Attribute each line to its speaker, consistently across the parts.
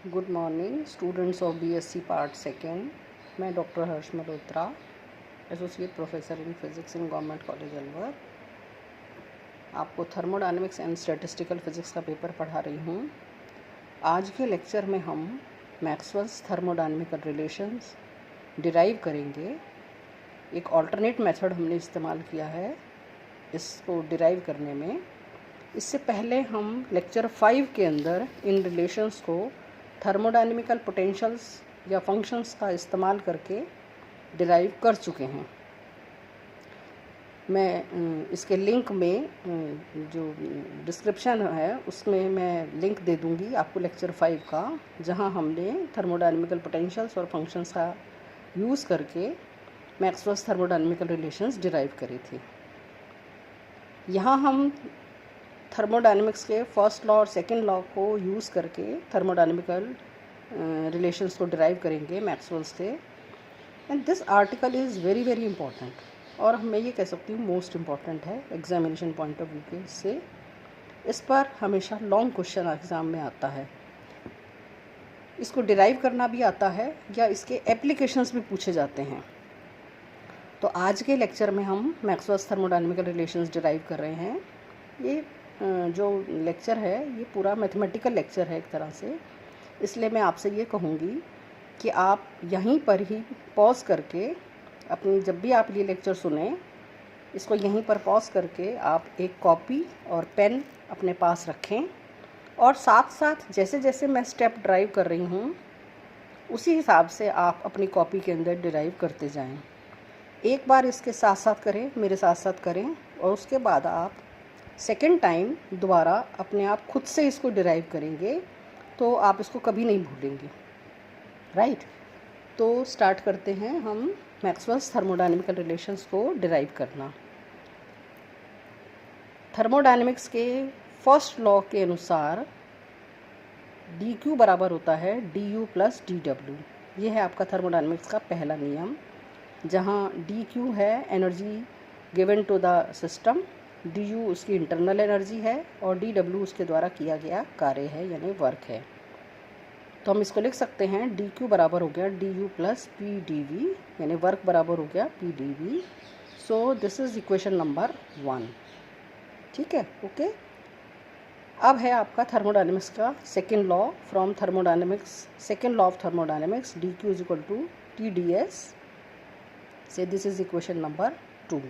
Speaker 1: Good morning students of BSc part second. मैं doctor Harsh Malhotra, associate professor in physics in government college Alwar, आपको thermodynamics and statistical physics का paper पढ़ा रही हूँ। आज के लेक्चर में हम मैक्सवेल्स थर्मोडायनेमिकल रिलेशंस डिराइव करेंगे। एक ऑल्टरनेट मेथड हमने इस्तेमाल किया है इसको डिराइव करने में। इससे पहले हम लेक्चर 5 के अंदर इन रिलेशंस को थर्मोडायनेमिकल पोटेंशियल्स या फंक्शंस का इस्तेमाल करके डिराइव कर चुके हैं। मैं इसके लिंक में जो डिस्क्रिप्शन है उसमें मैं लिंक दे दूंगी आपको लेक्चर 5 का, जहां हमने थर्मोडायनेमिकल पोटेंशियल्स और फंक्शंस का यूज़ करके मैक्सवेल्स थर्मोडायनेमिकल रिलेशंस डिराइव करे थे। यहाँ हम थर्मोडायनेमिक्स के फर्स्ट लॉ और सेकंड लॉ को यूज़ करके थर्मोडायनेमिकल रिलेशंस को डिराइव करेंगे मैक्सवेल्स से। And this article is very very important, और मैं ये कह सकती हूँ मोस्ट इम्पॉर्टेंट है एग्जामिनेशन पॉइंट ऑफ व्यू के से। इस पर हमेशा लॉन्ग क्वेश्चन एग्ज़ाम में आता है। इसको डिराइव करना भी आता है या इसके एप्लीकेशंस भी पूछे जाते हैं। तो आज के लेक्चर में हम मैक्सवेल्स थर्मोडायनेमिकल रिलेशंस डिराइव कर रहे हैं। ये जो लेक्चर है ये पूरा मैथमेटिकल लेक्चर है एक तरह से, इसलिए मैं आपसे ये कहूँगी कि आप यहीं पर ही पॉज करके अपनी, जब भी आप ये लेक्चर सुने, इसको यहीं पर पॉज करके आप एक कॉपी और पेन अपने पास रखें, और साथ साथ जैसे जैसे मैं स्टेप ड्राइव कर रही हूँ उसी हिसाब से आप अपनी कॉपी के अंदर डिराइव करते जाएं। एक बार इसके साथ साथ करें, मेरे साथ साथ करें, और उसके बाद आप सेकेंड टाइम दोबारा अपने आप खुद से इसको डिराइव करेंगे तो आप इसको कभी नहीं भूलेंगे। राइट? तो स्टार्ट करते हैं हम मैक्सवेल्स थर्मोडायनेमिकल रिलेशंस को डिराइव करना। थर्मोडायनेमिक्स के फर्स्ट लॉ के अनुसार dq बराबर होता है du प्लस dw। ये है आपका थर्मोडायनेमिक्स का पहला नियम, जहाँ dq है energy given to the system, du उसकी इंटरनल एनर्जी है, और dw उसके द्वारा किया गया कार्य है यानी वर्क है। तो हम इसको लिख सकते हैं dq बराबर हो गया du plus P D V, यानी वर्क बराबर हो गया P D V. So this is equation number 1। ठीक है, ओके। अब है आपका थर्मोडायनेमिक्स का second law from thermodynamics, second law of thermodynamics, dq is equal to T D S से, दिस इज इक्वेशन नंबर 2।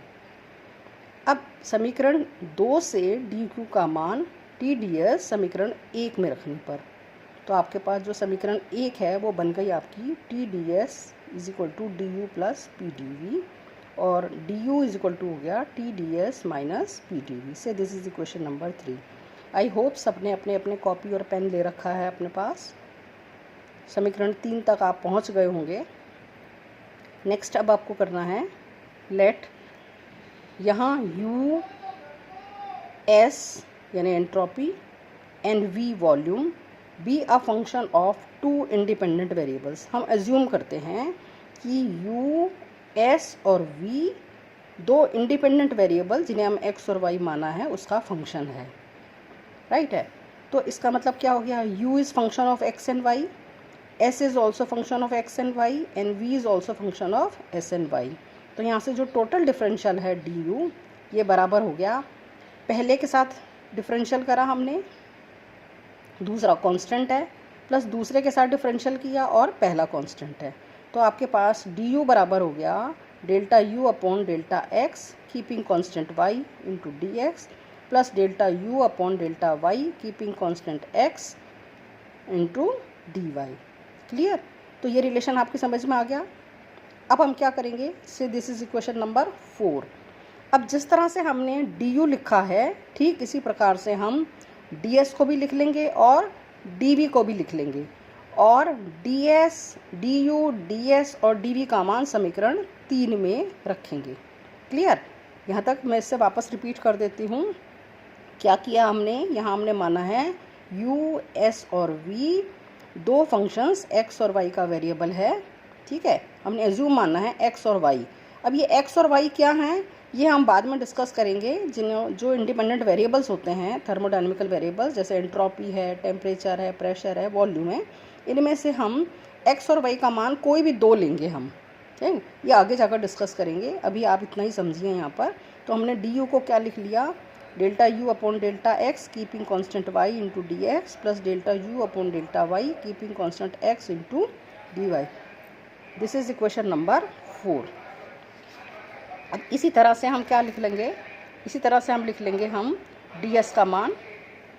Speaker 1: अब समीकरण 2 से dq का मान TdS समीकरण 1 में रखने पर, तो आपके पास जो समीकरण 1 है वो बन गई आपकी TdS is equal to du plus P D V, और du इज इक्वल टू हो गया TdS minus P D V से, this is equation number 3। I hope सबने अपने अपने कॉपी और पेन ले रखा है अपने पास। समीकरण 3 तक आप पहुंच गए होंगे। नेक्स्ट अब आपको करना है लेट यहाँ U S यानी entropy and V volume be a function of 2 independent variables. हम एज्यूम करते हैं कि U S और V दो इंडिपेंडेंट वेरिएबल जिन्हें हम x और y माना है उसका फंक्शन है। राइट है? तो इसका मतलब क्या हो गया? U is function of x and y, S is also function of x and y, and V is also function of s and y। तो यहाँ से जो टोटल डिफरेंशियल है du, ये बराबर हो गया, पहले के साथ डिफरेंशियल करा हमने, दूसरा कांस्टेंट है, प्लस दूसरे के साथ डिफरेंशियल किया और पहला कांस्टेंट है। तो आपके पास du बराबर हो गया delta u upon delta x keeping constant y into D X, plus delta u upon delta y keeping constant x into D Y. Clear? तो ये रिलेशन आपकी समझ में आ गया। अब हम क्या करेंगे से, दिस इज इक्वेशन नंबर 4। अब जिस तरह से हमने du लिखा है ठीक इसी प्रकार से हम ds को भी लिख लेंगे और dv को भी लिख लेंगे, और ds, du, ds और dv का मान समीकरण 3 में रखेंगे। क्लियर? यहाँ तक मैं इससे वापस रिपीट कर देती हूँ। क्या किया हमने? यहाँ हमने माना है u, s और v दो फंक्शंस x और y का वेरिएबल है। ठीक है, हमने एज्यूम मानना है x और y। अब ये x और y क्या हैं ये हम बाद में डिस्कस करेंगे। जो इंडिपेंडेंट वेरिएबल्स होते हैं थर्मोडायनेमिकल वेरिएबल्स, जैसे एंट्रोपी है, टेम्परेचर है, प्रेशर है, वॉल्यूम है, इनमें से हम x और y का मान कोई भी दो लेंगे हम, ठीक है। ये आगे जाकर डिस्कस करेंगे, अभी आप इतना ही समझिए यहाँ पर। तो हमने डी को क्या लिख लिया, delta U upon delta X keeping constant Y into D X plus delta U upon delta Y keeping constant X into D Y. This is equation number 4। अब इसी तरह से हम क्या लिख लेंगे, इसी तरह से हम लिख लेंगे हम डी एस का मान,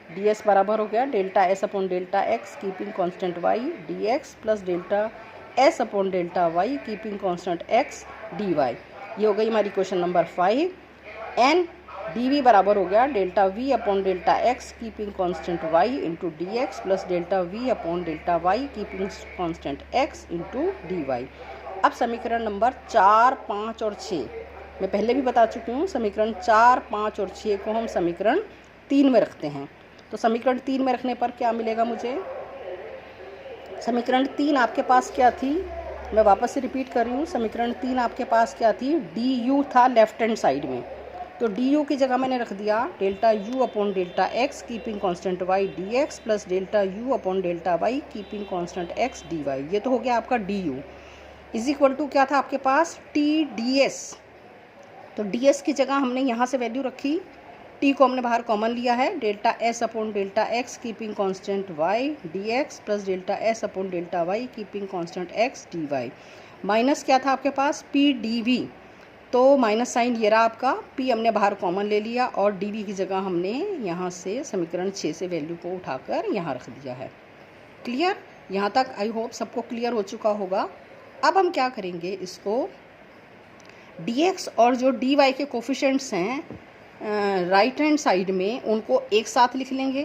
Speaker 1: डी एस बराबर हो गया delta S upon delta X keeping constant Y D X plus delta S upon delta Y keeping constant X D Y. ये हो गई हमारी equation number 5। And D V बराबर हो गया delta V upon delta X keeping constant Y into D X plus delta V upon delta Y keeping constant X into D Y. अब समीकरण number 4, 5 और 6 मैं पहले भी बता चुकी हूँ, समीकरण 4, 5 और 6 को हम समीकरण 3 में रखते हैं। तो समीकरण 3 में रखने पर क्या मिलेगा मुझे, समीकरण 3 आपके पास क्या थी, मैं वापस से रिपीट कर रही हूँ। समीकरण 3 आपके पास क्या थी, डी यू था लेफ्ट हैंड साइड में, तो डी यू की जगह मैंने रख दिया delta U upon delta X keeping constant Y D X plus delta U upon delta Y keeping constant X D Y. ये तो हो गया आपका D U is equal to क्या था आपके पास, टी डी एस। तो डी एस की जगह हमने यहाँ से वैल्यू रखी, टी को हमने बाहर कॉमन लिया है, delta S upon delta X keeping constant Y D X plus delta S upon delta Y keeping constant X D Y. Minus क्या था आपके पास, पी डी वी, तो माइनस साइन ये रहा आपका, पी हमने बाहर कॉमन ले लिया और डी वी की जगह हमने यहाँ से समीकरण 6 से वैल्यू को उठाकर यहाँ रख दिया है। क्लियर, यहाँ तक आई होप सबको क्लियर हो चुका होगा। अब हम क्या करेंगे, इसको डी एक्स और जो डी वाई के कोफिशेंट्स हैं राइट हैंड साइड में उनको एक साथ लिख लेंगे,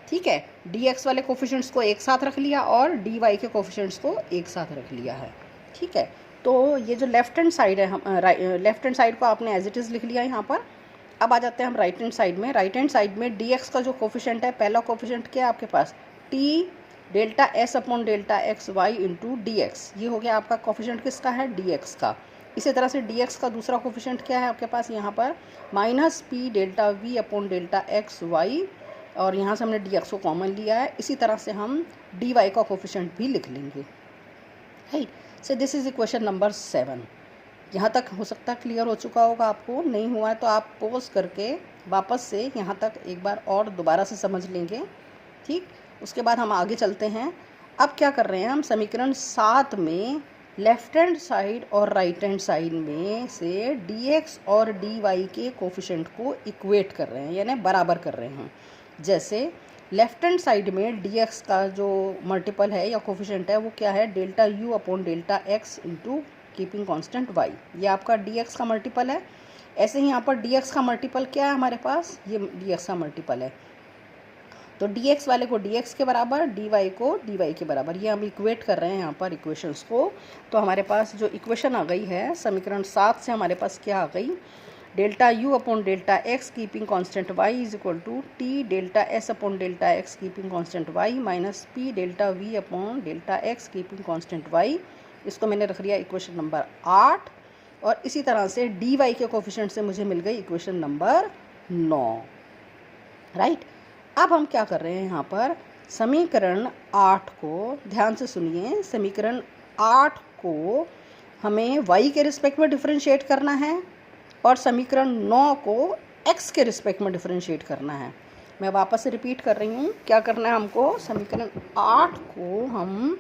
Speaker 1: ठीक है। डी एक्स वाले कोफिशेंट्स को एक साथ रख लिया और डी वाई के कोफिशेंट्स को एक साथ रख लिया है, ठीक है। तो ये जो लेफ्ट हैंड साइड है, हम लेफ्ट हैंड साइड को आपने एज इट इज़ लिख लिया यहाँ पर। अब आ जाते हैं हम राइट हैंड साइड में। राइट हैंड साइड में डी एक्स का जो कोफिशेंट है, पहला कोफिशेंट क्या है आपके पास, T delta S upon delta X Y into D X. ये हो गया आपका कोफिशेंट किसका है, डी एक्स का। इसी तरह से डी एक्स का दूसरा कोफिशेंट क्या है आपके पास यहाँ पर, minus P delta V upon delta X Y, और यहाँ से हमने डी एक्स को कॉमन लिया है। इसी तरह से हम डी वाई का कोफिशेंट भी लिख लेंगे, है। So this is equation number 7। यहाँ तक हो सकता है क्लियर हो चुका होगा आपको, नहीं हुआ है तो आप पॉज करके वापस से यहाँ तक एक बार और दोबारा से समझ लेंगे, ठीक। उसके बाद हम आगे चलते हैं। अब क्या कर रहे हैं हम, समीकरण 7 में लेफ्ट हैंड साइड और राइट हैंड साइड में से डी एक्स और डी वाई के कोफिशेंट को इक्वेट कर रहे हैं, यानी बराबर कर रहे हैं। जैसे लेफ्ट हैंड साइड में डी एक्स का जो मल्टीपल है या कोफिशेंट है वो क्या है, delta U upon delta X into keeping constant Y. ये आपका डी एक्स का मल्टीपल है। ऐसे ही यहाँ पर डी एक्स का मल्टीपल क्या है हमारे पास, ये डी एक्स का मल्टीपल है। तो डी एक्स वाले को डी एक्स के बराबर, डी वाई को डी वाई के बराबर, ये हम इक्वेट कर रहे हैं यहाँ पर इक्वेशंस को। तो हमारे पास जो इक्वेशन आ गई है समीकरण 7 से, हमारे पास क्या आ गई, delta U upon delta X keeping constant Y is equal to T delta S upon delta X keeping constant Y minus P delta V upon delta X keeping constant Y. इसको मैंने रख लिया इक्वेशन नंबर 8। और इसी तरह से D Y के coefficient से मुझे मिल गई इक्वेशन नंबर 9, राइट। अब हम क्या कर रहे हैं यहाँ पर, समीकरण 8 को ध्यान से सुनिए, समीकरण 8 को हमें y के रिस्पेक्ट में डिफरेंशिएट करना है और समीकरण 9 को x के रिस्पेक्ट में डिफरेंशिएट करना है। मैं वापस से रिपीट कर रही हूँ, क्या करना है हमको, समीकरण 8 को हम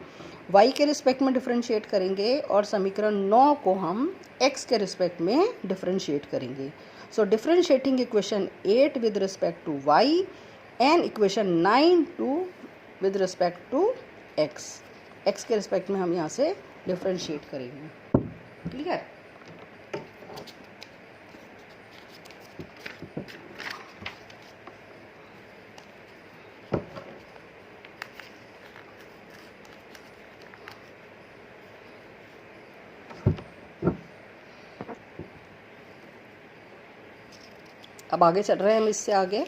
Speaker 1: y के रिस्पेक्ट में डिफरेंशिएट करेंगे और समीकरण 9 को हम x के रिस्पेक्ट में डिफरेंशिएट करेंगे। So differentiating equation 8 with respect to y and equation 9 with respect to x के रिस्पेक्ट में हम यहाँ से डिफरेंशिएट करेंगे। क्लियर। अब आगे चल रहे हैं हम इससे आगे।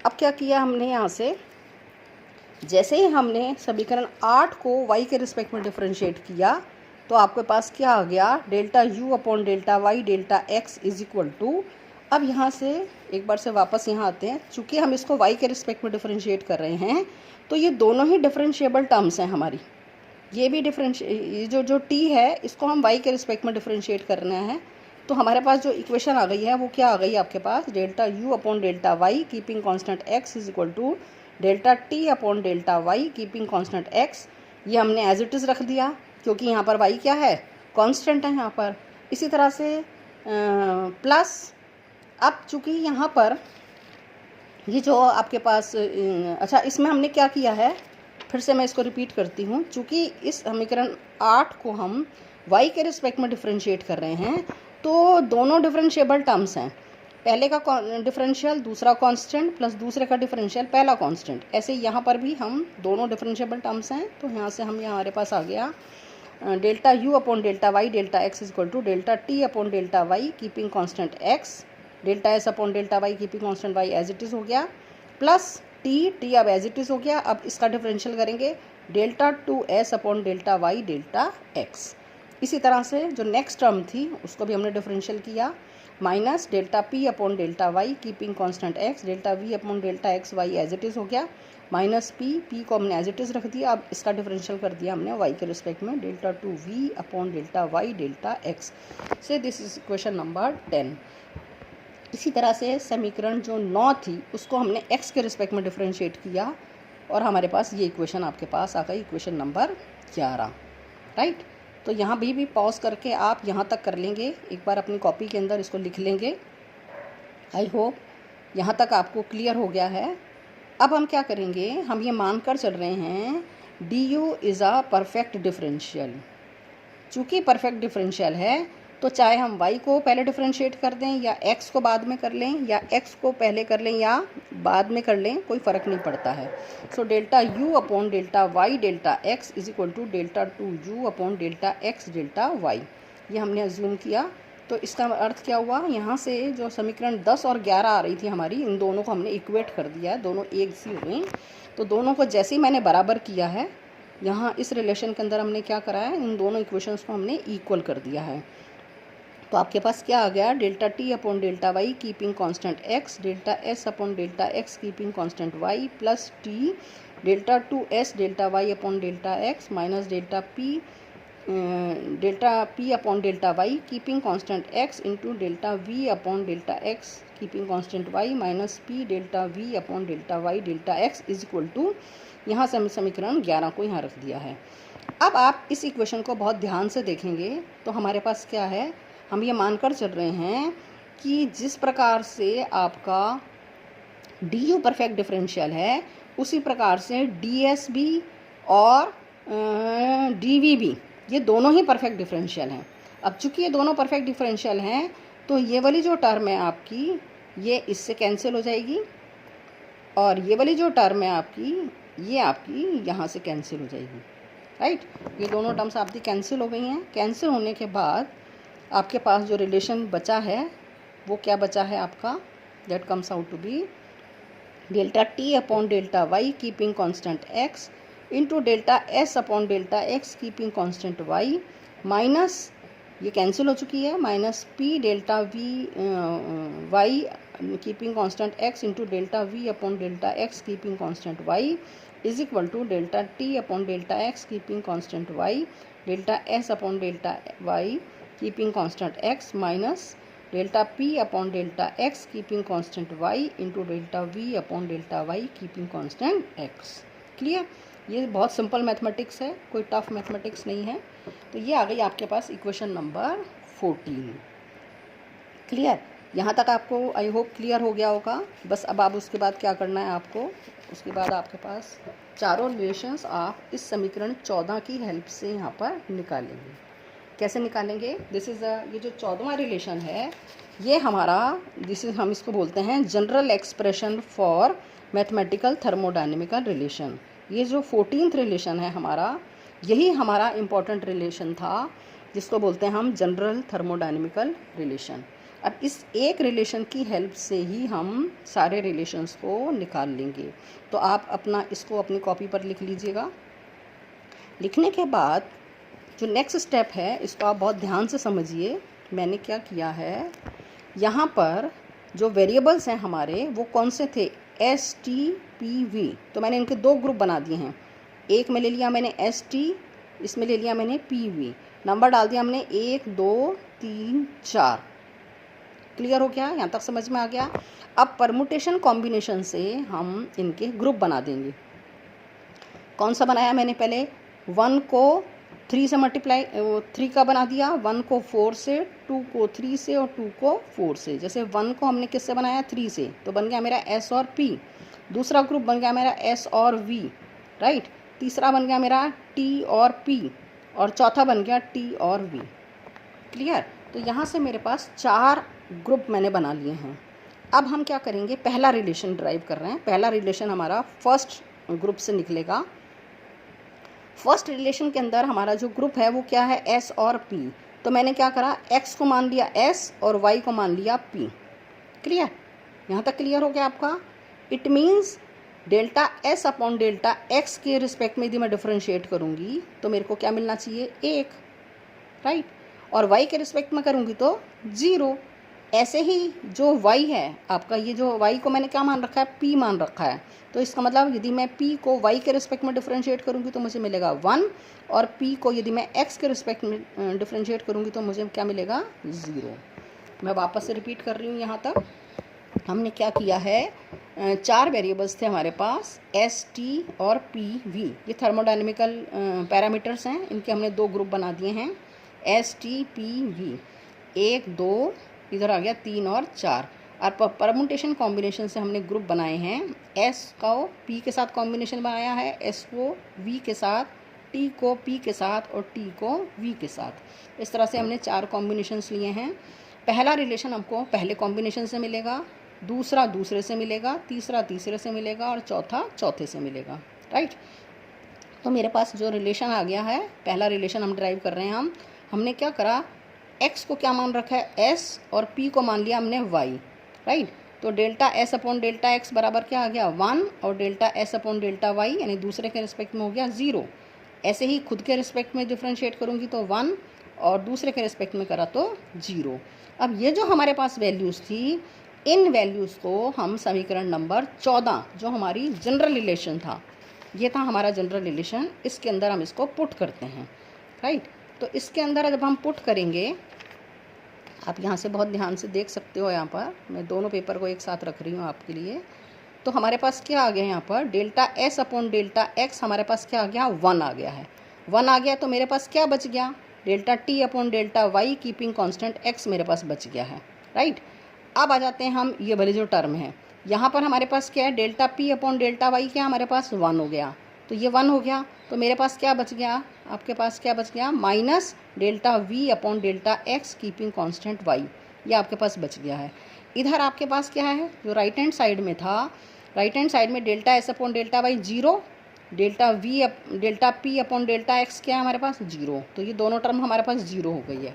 Speaker 1: अब क्या किया हमने यहाँ से, जैसे ही हमने समीकरण 8 को y के रिस्पेक्ट में डिफरेंशिएट किया तो आपके पास क्या आ गया, delta u upon delta Y delta x is equal to अब यहाँ से एक बार से वापस यहाँ आते हैं। चूँकि हम इसको y के रिस्पेक्ट में डिफरेंशिएट कर रहे हैं तो ये दोनों ही डिफरेंशिएबल टर्म्स हैं हमारी। ये भी ये जो t है इसको हम y के रिस्पेक्ट में डिफरेंशिएट करना है। तो हमारे पास जो इक्वेशन आ गई है वो क्या आ गई आपके पास, delta u upon delta Y keeping constant x is equal to delta t upon delta Y keeping constant x। ये हमने एज इट इज़ रख दिया क्योंकि यहाँ पर y क्या है, कांस्टेंट है यहाँ पर। इसी तरह से प्लस, अब चूँकि यहाँ पर ये जो आपके पास अच्छा इसमें हमने क्या किया है, फिर से मैं इसको रिपीट करती हूँ। चूँकि इस समीकरण 8 को हम y के रिस्पेक्ट में डिफरेंशिएट कर रहे हैं तो दोनों डिफरेंशिएबल टर्म्स हैं। पहले का डिफरेंशियल दूसरा कांस्टेंट प्लस दूसरे का डिफरेंशियल पहला कांस्टेंट। ऐसे यहाँ पर भी हम दोनों डिफरेंशिएबल टर्म्स हैं। तो यहाँ से हम हमारे पास आ गया delta u upon delta Y delta x is equal to delta t upon delta Y keeping constant x, delta s upon delta Y keeping constant y as it is हो गया, प्लस t अब as it is हो गया। अब इसका differential करेंगे delta 2s upon delta Y delta x। इसी तरह से जो नेक्स्ट टर्म थी उसको भी हमने डिफरेंशियल किया, minus delta p upon delta Y keeping constant x, delta v upon delta x y as it is हो गया, माइनस p को हमने एज इट इज़ रख दिया। अब इसका डिफरेंशियल कर दिया हमने y के रिस्पेक्ट में, delta 2v upon delta Y delta x से। This is equation number 10। इसी तरह से समीकरण जो 9 थी उसको हमने x के रिस्पेक्ट में डिफरेंशिएट किया और हमारे पास ये इक्वेशन आपके पास आ गई, इक्वेशन नंबर 11, राइट। तो यहाँ भी पॉज करके आप यहाँ तक कर लेंगे, एक बार अपनी कॉपी के अंदर इसको लिख लेंगे। आई होप यहाँ तक आपको क्लियर हो गया है। अब हम क्या करेंगे, हम ये मानकर चल रहे हैं du is a perfect differential. चूँकि परफेक्ट डिफरेंशियल है तो चाहे हम y को पहले डिफरेंशिएट कर दें या x को बाद में कर लें या x को पहले कर लें या बाद में कर लें, कोई फ़र्क नहीं पड़ता है। So delta u upon delta Y delta x is equal to delta 2u upon delta x delta y, ये हमने अज्यूम किया। तो इसका अर्थ क्या हुआ, यहाँ से जो समीकरण 10 और 11 आ रही थी हमारी, इन दोनों को हमने इक्वेट कर दिया है, दोनों एक सी हो गई। तो दोनों को जैसे ही मैंने बराबर किया है, यहाँ इस रिलेशन के अंदर हमने क्या करा है, इन दोनों इक्वेशंस को हमने इक्वल कर दिया है। तो आपके पास क्या आ गया, delta t upon delta Y keeping constant x, delta s upon delta x keeping constant y, plus t delta 2s delta y upon delta x minus delta p upon delta y keeping constant x into delta v upon delta x keeping constant y minus p delta v upon delta y delta x is equal to, यहाँ से हमने समीकरण 11 को यहाँ रख दिया है। अब आप इस इक्वेशन को बहुत ध्यान से देखेंगे तो हमारे पास क्या है, हम ये मानकर चल रहे हैं कि जिस प्रकार से आपका du परफेक्ट डिफरेंशियल है उसी प्रकार से ds भी और dv भी, ये दोनों ही परफेक्ट डिफरेंशियल हैं। अब चूंकि ये दोनों परफेक्ट डिफरेंशियल हैं तो ये वाली जो टर्म है आपकी ये इससे कैंसिल हो जाएगी और ये वाली जो टर्म है आपकी ये आपकी यहाँ से कैंसिल हो जाएगी, राइट। ये दोनों टर्म्स आपकी कैंसिल हो गई हैं। कैंसिल होने के बाद आपके पास जो रिलेशन बचा है वो क्या बचा है आपका, that comes out to be delta t upon delta Y keeping constant x into delta s upon delta x keeping constant y, minus ये कैंसिल हो चुकी है, minus p delta v y keeping constant x into delta v upon delta x keeping constant y is equal to delta t upon delta x keeping constant y, delta s upon delta y keeping constant x minus delta p upon delta x keeping constant y into delta v upon delta y keeping constant x। Clear, ये बहुत simple mathematics है, कोई tough mathematics नहीं है। तो ये आ गई आपके पास इक्वेशन नंबर 14। क्लियर, यहाँ तक आपको आई होप क्लियर हो गया होगा। बस अब आप उसके बाद क्या करना है आपको, उसके बाद आपके पास चारों रिलेशंस आप इस समीकरण 14 की हेल्प से यहाँ पर निकालेंगे। कैसे निकालेंगे, दिस इज़ ये जो 14वां रिलेशन है ये हमारा, दिस इज हम इसको बोलते हैं general expression for mathematical thermodynamical relation. ये जो 14th रिलेशन है हमारा, यही हमारा इम्पॉर्टेंट रिलेशन था जिसको बोलते हैं हम जनरल थर्मोडायनेमिकल रिलेशन। अब इस एक रिलेशन की हेल्प से ही हम सारे रिलेशंस को निकाल लेंगे। तो आप अपना इसको अपनी कॉपी पर लिख लीजिएगा। लिखने के बाद जो नेक्स्ट स्टेप है इसको आप बहुत ध्यान से समझिए। मैंने क्या किया है, यहाँ पर जो वेरिएबल्स हैं हमारे वो कौन से थे, एस टी पी वी। तो मैंने इनके दो ग्रुप बना दिए हैं, एक में ले लिया मैंने एस टी, इसमें ले लिया मैंने पी वी। नंबर डाल दिया हमने 1 2 3 4। क्लियर हो गया, यहाँ तक समझ में आ गया। अब परमुटेशन कॉम्बिनेशन से हम इनके ग्रुप बना देंगे। कौन सा बनाया मैंने, पहले 1 को 3 से मल्टीप्लाई 3 का बना दिया, 1 को 4 से, 2 को 3 से और 2 को 4 से। जैसे 1 को हमने किससे बनाया, 3 से, तो बन गया मेरा एस और पी। दूसरा ग्रुप बन गया मेरा एस और वी, राइट। तीसरा बन गया मेरा टी और पी, और चौथा बन गया टी और वी। क्लियर। तो यहाँ से मेरे पास 4 ग्रुप मैंने बना लिए हैं। अब हम क्या करेंगे, पहला रिलेशन ड्राइव कर रहे हैं। पहला रिलेशन हमारा फर्स्ट ग्रुप से निकलेगा। फर्स्ट रिलेशन के अंदर हमारा जो ग्रुप है वो क्या है, एस और पी। तो मैंने क्या करा, एक्स को मान लिया एस और वाई को मान लिया पी। क्लियर, यहाँ तक क्लियर हो गया आपका। It means delta S upon delta x के रिस्पेक्ट में यदि मैं डिफरेंशिएट करूँगी तो मेरे को क्या मिलना चाहिए, 1, राइट। और y के रिस्पेक्ट में करूँगी तो 0। ऐसे ही जो y है आपका, ये जो y को मैंने क्या मान रखा है, p मान रखा है। तो इसका मतलब यदि मैं p को y के रिस्पेक्ट में डिफरेंशिएट करूँगी तो मुझे मिलेगा 1, और p को यदि मैं x के रिस्पेक्ट में डिफरेंशिएट करूँगी तो मुझे क्या मिलेगा, 0। मैं वापस से रिपीट कर रही हूँ। यहाँ तक हमने क्या किया है, 4 वेरिएबल्स थे हमारे पास, एस टी और पी वी। ये थर्मोडायनेमिकल पैरामीटर्स हैं, इनके हमने 2 ग्रुप बना दिए हैं, एस टी पी वी। 1 2 इधर आ गया 3 और 4। और परमुटेशन कॉम्बिनेशन से हमने ग्रुप बनाए हैं, एस को पी के साथ कॉम्बिनेशन बनाया है, एस को वी के साथ, टी को पी के साथ और टी को वी के साथ। इस तरह से हमने 4 कॉम्बिनेशंस लिए हैं। पहला रिलेशन हमको पहले कॉम्बिनेशन से मिलेगा, दूसरा दूसरे से मिलेगा, तीसरा तीसरे से मिलेगा और चौथा चौथे से मिलेगा, राइट। तो मेरे पास जो रिलेशन आ गया है, पहला रिलेशन हम ड्राइव कर रहे हैं। हमने क्या करा, x को क्या मान रखा है, s, और p को मान लिया हमने y, राइट। तो delta s upon delta x बराबर क्या आ गया, 1, और delta s upon delta y यानी दूसरे के रिस्पेक्ट में हो गया 0। ऐसे ही खुद के रिस्पेक्ट में डिफ्रेंशिएट करूँगी तो 1, और दूसरे के रिस्पेक्ट में करा तो 0। अब ये जो हमारे पास वैल्यूज़ थी, इन वैल्यूज़ को हम समीकरण नंबर 14, जो हमारी जनरल रिलेशन था, ये था हमारा जनरल रिलेशन, इसके अंदर हम इसको पुट करते हैं, राइट। तो इसके अंदर जब हम पुट करेंगे, आप यहाँ से बहुत ध्यान से देख सकते हो, यहाँ पर मैं दोनों पेपर को एक साथ रख रही हूँ आपके लिए। तो हमारे पास क्या आ गया, यहाँ पर delta S upon delta x हमारे पास क्या आ गया, 1 आ गया है। 1 आ गया तो मेरे पास क्या बच गया, delta T upon delta Y keeping constant X मेरे पास बच गया है, राइट। अब आ जाते हैं हम ये वाले जो टर्म है, यहाँ पर हमारे पास क्या है, delta P upon delta Y क्या हमारे पास 1 हो गया। तो ये 1 हो गया, तो मेरे पास क्या बच गया, आपके पास क्या बच गया, minus delta V upon delta X keeping constant Y, ये आपके पास बच गया है। इधर आपके पास क्या है, जो राइट हैंड साइड में था, राइट हैंड साइड में delta S upon delta Y 0, delta P upon delta X क्या है हमारे पास 0। तो ये दोनों टर्म हमारे पास 0 हो गई है।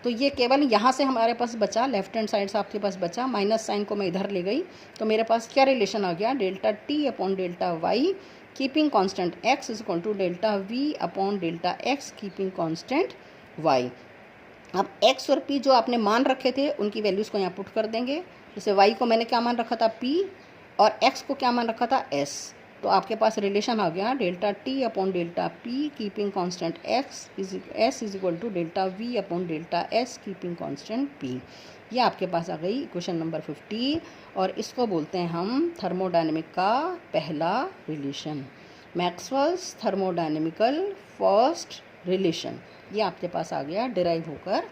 Speaker 1: तो ये केवल यहाँ से हमारे पास बचा, लेफ्ट हैंड साइड से आपके पास बचा, माइनस साइन को मैं इधर ले गई, तो मेरे पास क्या रिलेशन आ गया, delta T upon delta Y keeping constant x is equal to delta v upon delta x keeping constant y। अब x और p जो आपने मान रखे थे उनकी वैल्यूज़ को यहाँ पुट कर देंगे। जैसे y को मैंने क्या मान रखा था, p, और x को क्या मान रखा था, s। तो आपके पास रिलेशन आ गया delta t upon delta p keeping constant s is equal to delta v upon delta s keeping constant p। ये आपके पास आ गई क्वेश्चन नंबर 50, और इसको बोलते हैं हम थर्मोडायनेमिक का पहला relation, Maxwell's thermodynamical first relation. ये आपके पास आ गया डिराइव होकर।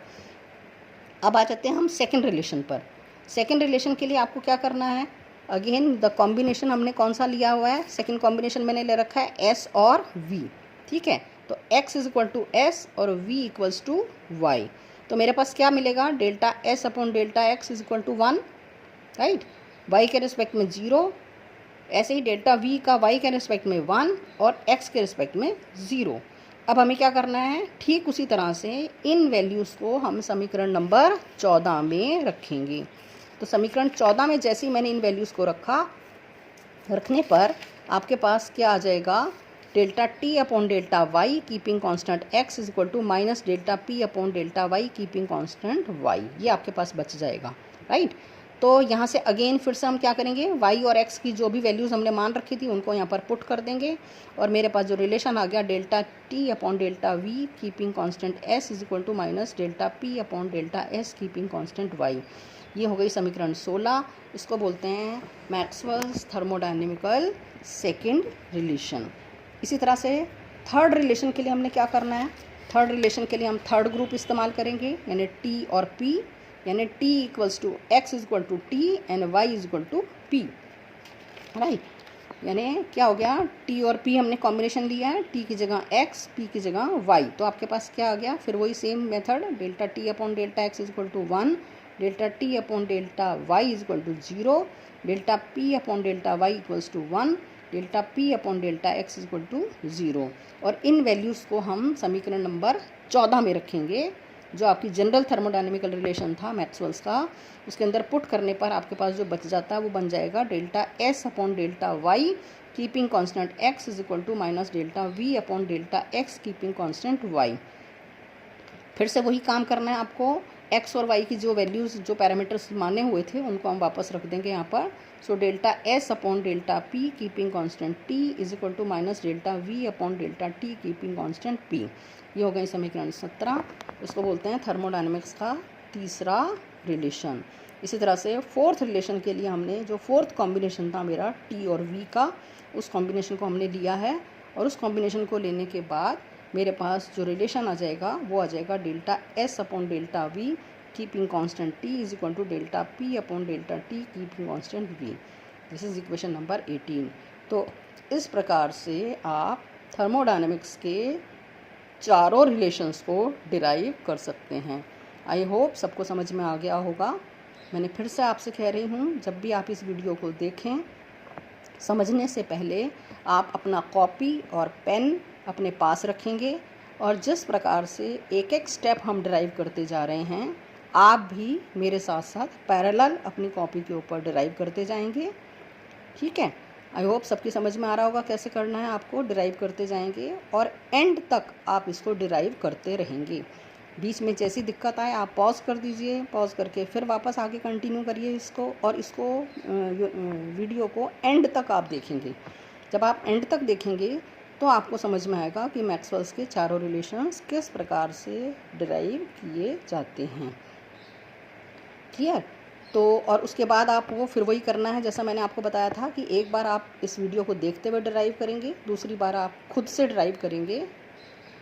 Speaker 1: अब आ जाते हैं हम सेकंड रिलेशन पर। सेकंड रिलेशन के लिए आपको क्या करना है, अगेन द कॉम्बिनेशन हमने कौन सा लिया हुआ है, सेकंड कॉम्बिनेशन मैंने ले रखा है एस और वी, ठीक है। तो x is equal to S और v इक्वल्स टू वाई। तो मेरे पास क्या मिलेगा, delta S upon delta X is equal to 1, right, y के रिस्पेक्ट में 0। ऐसे ही डेल्टा v का y के रिस्पेक्ट में 1 और x के रिस्पेक्ट में 0। अब हमें क्या करना है, ठीक उसी तरह से इन वैल्यूज़ को हम समीकरण नंबर 14 में रखेंगे। तो समीकरण 14 में जैसे ही मैंने इन वैल्यूज़ को रखने पर आपके पास क्या आ जाएगा, delta T upon delta Y keeping constant x is equal to minus delta P upon delta Y keeping constant y। ये आपके पास बच जाएगा, राइट। तो यहाँ से अगेन फिर से हम क्या करेंगे, y और x की जो भी वैल्यूज़ हमने मान रखी थी उनको यहाँ पर पुट कर देंगे और मेरे पास जो रिलेशन आ गया delta t upon delta v keeping constant s is equal to minus delta p upon delta s keeping constant y। ये हो गई समीकरण 16। इसको बोलते हैं मैक्सवेल्स थर्मोडायनेमिकल सेकेंड रिलेशन। इसी तरह से थर्ड रिलेशन के लिए हमने क्या करना है, थर्ड रिलेशन के लिए हम थर्ड ग्रुप इस्तेमाल करेंगे, यानी t और p, यानी t equals to x is equal to T and y is equal to p, right. यानी क्या हो गया, t और p हमने कॉम्बिनेशन लिया है, t की जगह x, p की जगह y, तो आपके पास क्या आ गया, फिर वही same method, delta t upon delta x is equal to 1, delta t upon delta y is equal to 0, delta p upon delta y equals to 1, delta p upon delta x is equal to 0। और इन values को हम समीकरण number 14 में रखेंगे, जो आपकी general thermodynamical relation था Maxwell's का, उसके अंदर पुट करने पर आपके पास जो बच जाता है वो बन जाएगा delta s upon delta y keeping constant x is equal to minus delta v upon delta x keeping constant y। फिर से वही काम करना है आपको, x और y की जो वैल्यूज़, जो पैरामीटर्स माने हुए थे उनको हम वापस रख देंगे यहाँ पर। So delta s upon delta p keeping constant t is equal to minus delta v upon delta t keeping constant p। ये हो गई समीकरण 17। इसको बोलते हैं थर्मोडायनेमिक्स का तीसरा रिलेशन। इसी तरह से फोर्थ रिलेशन के लिए हमने जो फोर्थ कॉम्बिनेशन था मेरा t और v का, उस कॉम्बिनेशन को हमने लिया है और उस कॉम्बिनेशन को लेने के बाद मेरे पास जो रिलेशन आ जाएगा वो आ जाएगा delta s upon delta v keeping constant t is equal to delta p upon delta t keeping constant v। This is equation number 18। तो इस प्रकार से आप थर्मोडायनेमिक्स के चारों रिलेशंस को डिराइव कर सकते हैं। आई होप सबको समझ में आ गया होगा। मैंने फिर से आपसे कह रही हूँ, जब भी आप इस वीडियो को देखें, समझने से पहले आप अपना कॉपी और पेन अपने पास रखेंगे और जिस प्रकार से एक एक स्टेप हम डिराइव करते जा रहे हैं, आप भी मेरे साथ साथ पैरेलल अपनी कॉपी के ऊपर डिराइव करते जाएंगे, ठीक है। आई होप सबकी समझ में आ रहा होगा कैसे करना है, आपको डिराइव करते जाएंगे और एंड तक आप इसको डिराइव करते रहेंगे। बीच में जैसी दिक्कत आए आप पॉज कर दीजिए, पॉज करके फिर वापस आगे कंटिन्यू करिए इसको, और इसको वीडियो को एंड तक आप देखेंगे। जब आप एंड तक देखेंगे तो आपको समझ में आएगा कि मैक्सवेल्स के चारों रिलेशंस किस प्रकार से डिराइव किए जाते हैं, क्लियर। तो और उसके बाद आपको फिर वही करना है जैसा मैंने आपको बताया था कि एक बार आप इस वीडियो को देखते हुए डिराइव करेंगे, दूसरी बार आप खुद से डिराइव करेंगे।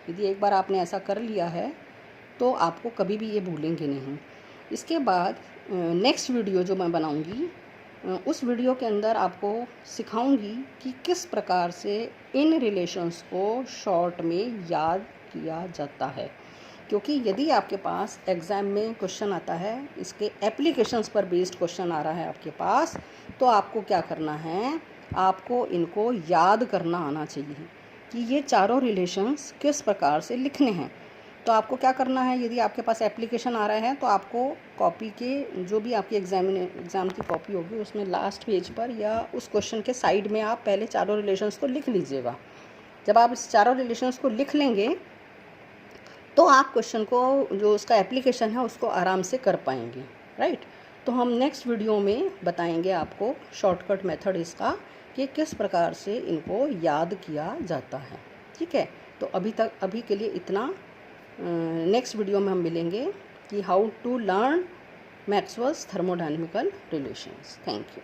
Speaker 1: यदि एक बार आपने ऐसा कर लिया है तो आपको कभी भी ये भूलेंगे नहीं। इसके बाद नेक्स्ट वीडियो जो मैं बनाऊंगी, उस वीडियो के अंदर आपको सिखाऊंगी कि किस प्रकार से इन रिलेशंस को शॉर्ट में याद किया जाता है, क्योंकि यदि आपके पास एग्ज़ाम में क्वेश्चन आता है, इसके एप्लीकेशंस पर बेस्ड क्वेश्चन आ रहा है आपके पास, तो आपको क्या करना है, आपको इनको याद करना आना चाहिए कि ये चारों रिलेशंस किस प्रकार से लिखने हैं। तो आपको क्या करना है, यदि आपके पास एप्लीकेशन आ रहा है तो आपको कॉपी के जो भी आपकी एग्ज़ाम की कॉपी होगी उसमें लास्ट पेज पर या उस क्वेश्चन के साइड में आप पहले चारों रिलेशंस को लिख लीजिएगा। जब आप इस चारों रिलेशंस को लिख लेंगे तो आप क्वेश्चन को, जो उसका एप्लीकेशन है, उसको आराम से कर पाएंगे, राइट। तो हम नेक्स्ट वीडियो में बताएंगे आपको शॉर्टकट मेथड इसका कि किस प्रकार से इनको याद किया जाता है, ठीक है। तो अभी के लिए इतना। नेक्स्ट वीडियो में हम मिलेंगे कि how to learn Maxwell's thermodynamical relations. Thank you.